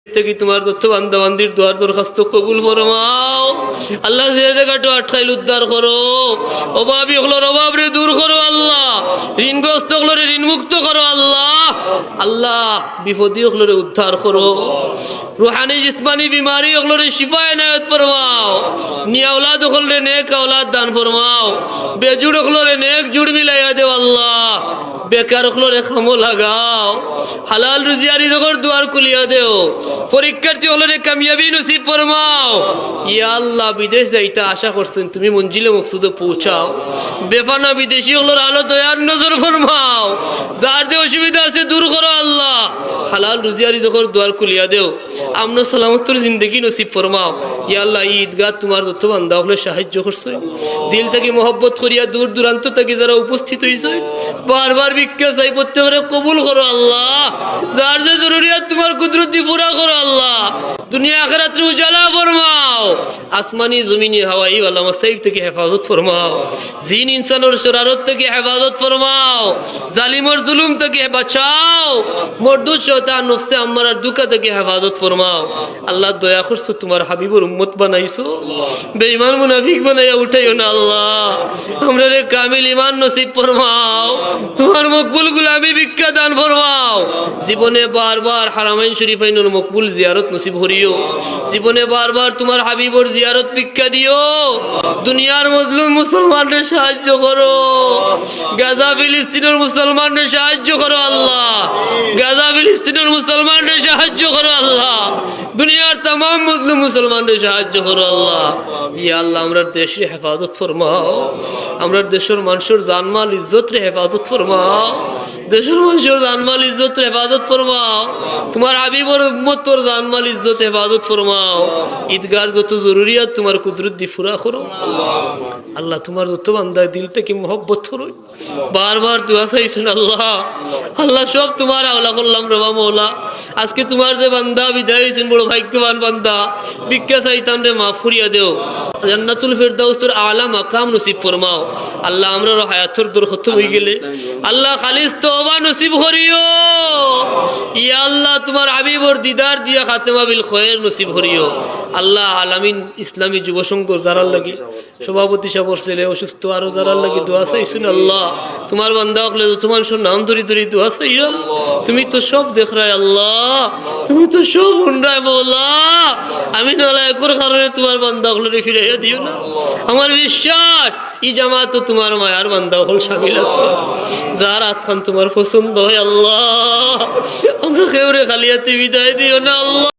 থেকে তোমার তথ্য বান্দা বান্দির দোয়ার দরখাস্ত কবুল ফরমাও। আল্লাহ যে জায়গাটা আটকাইল উদ্ধার করো, অভাবী হলোর অভাব রে দূর করো আল্লাহ, ঋণগ্রস্ত হলোরে ঋণ মুক্ত করো আল্লাহ। আল্লাহ বিপদী হলোরে উদ্ধার করো, রুহানি জিসমানি বিমারি হলোরে শিফা এনায়েত ফরমাও, নিয়া औलाद হলরে নেক औलाद দান ফরমাও, বেজুড় হলোরে নেক জুড় মিলাইয়া দেও আল্লাহ, বেকার হলোরে খামো লাগাও, হালাল রুজিয়ারি জগর দুয়ার খুলিয়া দেও, পরীক্ষার্থী হলোরে কামিয়াবি নসিব ফরমাও। ইয়া আল্লাহ বিদেশ যাইতে আশা করছেন তুমি মঞ্জিলে মকসুদে পৌঁছাও, বেফানা বিদেশি হলোর আলো দয়ার নজর ফরমাও, যার যে অসুবিধা আছে দূর করো আল্লাহ, হালাল রুজিয়ারি জগর দুয়ার খুলিয়া দেও, আমন সালামতর জিন্দগি নসিব ফরমাও। ইয়া আল্লাহ ঈদগাহ তোমার যত বান্দা হলে সাহায্য করছে, দিল থেকে মহব্বত করিয়া দূর দূরান্ত থেকে যারা উপস্থিত হয়েছে বারবার ভিক্ষা চাই প্রত্যেকের কবুল করো আল্লাহ, যার যে জরুরিয়াত তোমার কুদরতি পুরা করো আল্লাহ, দুনিয়া আখিরাত উজালা ফরমাও, আসমানি জমিনি হাওয়াই ওয়ালা মাসাইব থেকে হেফাজত ফরমাও, জিন ইনসানের শরারত থেকে হেফাজত ফরমাও, জালিমর জুলুম থেকে বাঁচাও, মরদুদ শয়তান নফসে আম্মারার দুকা থেকে হেফাজত ফরমাও। আল্লাহ দয়া করছো তোমার হাবিবুর উম্মত বানাইছো, বেঈমান মুনাফিক বানাইয়া উঠাইও না আল্লাহ, আমরা রে কামিল ঈমান নসিব ফরমাও, তোমার মকবুল গুলামি ভিক্ষা দান ফরমাও, জীবনে বারবার হারামাইন শরীফাইনের মকবুল জিয়ারত নসিব করিও, জীবনে বারবার তোমার হাবিবর জিয়ারত ভিক্ষা দিও, দুনিয়ার মজলুম মুসলমানদের সাহায্য করো, গাজা ফিলিস্তিনের মুসলমানদের সাহায্য করো আল্লাহ, গাজা ফিলিস্তিনের মুসলমানদের সাহায্য করো আল্লাহ, দুনিয়ার तमाम মুসলিম মুসলমানদের সাহায্য করো আল্লাহ। ইয়া আল্লাহ আমরা দেশের হেফাজত ফরমাও, আমরা দেশের মানুষের জানমাল ইজ্জত রে হেফাজত ফরমাও, দেশের মানুষের জানমাল ইজ্জত রে হেফাজত ফরমাও, তোমার হাবিবর উম্মতর জানমাল ইজ্জত হেফাজত ফরমাও, ঈদগার যত জরুরিয়াত তোমার কুদরত দি পুরা করো আল্লাহ, তোমার যত বান্দা দিল থেকে মোহব্বত করো, বারবার দোয়া চাইছেন আল্লাহ, আল্লাহ সব তোমার আওলা করলাম রবা মৌলা, আজকে তোমার যে বান্দা বিদায় হয়েছেন বড় ভাগ্যবান বান্দা, ভিক্ষা চাইতাম রে মাফ করিয়া দেও, জান্নাতুল ফেরদাউসের আলা মাকাম নসিব ফরমাও আল্লাহ, আমরা হায়াতের দর খতম হয়ে গেলে আল্লাহ খালিস তওবা নসিব করিও, ইয়া আল্লাহ তোমার হাবিবর দিদার দিয়া খাতেমা বিল খৈর নসিব করিও আল্লাহ। আলামিন ইসলামী যুব সংঘ যারার লাগি সভাপতি সাহেব ছেলে অসুস্থ আরো যারার লাগি দোয়া চাইছেন আল্লাহ, তোমার বান্দা হলে তোমার নাম ধরি ধরি দোয়া চাইরা, তুমি তো সব দেখ রায় আল্লাহ, তুমি তো সব হুন্ডায় মৌলা, আমি নালায়কের কারণে তোমার বান্দা হলে ফিরাইয়া দিও না, আমার বিশ্বাস ই জামাত তোমার মায়ার বান্দা হল শামিল আছে, যার আতখান তোমার পছন্দ হয় আল্লাহ, আমরা কেউ রে খালিয়াতে বিদায় দিও না আল্লাহ।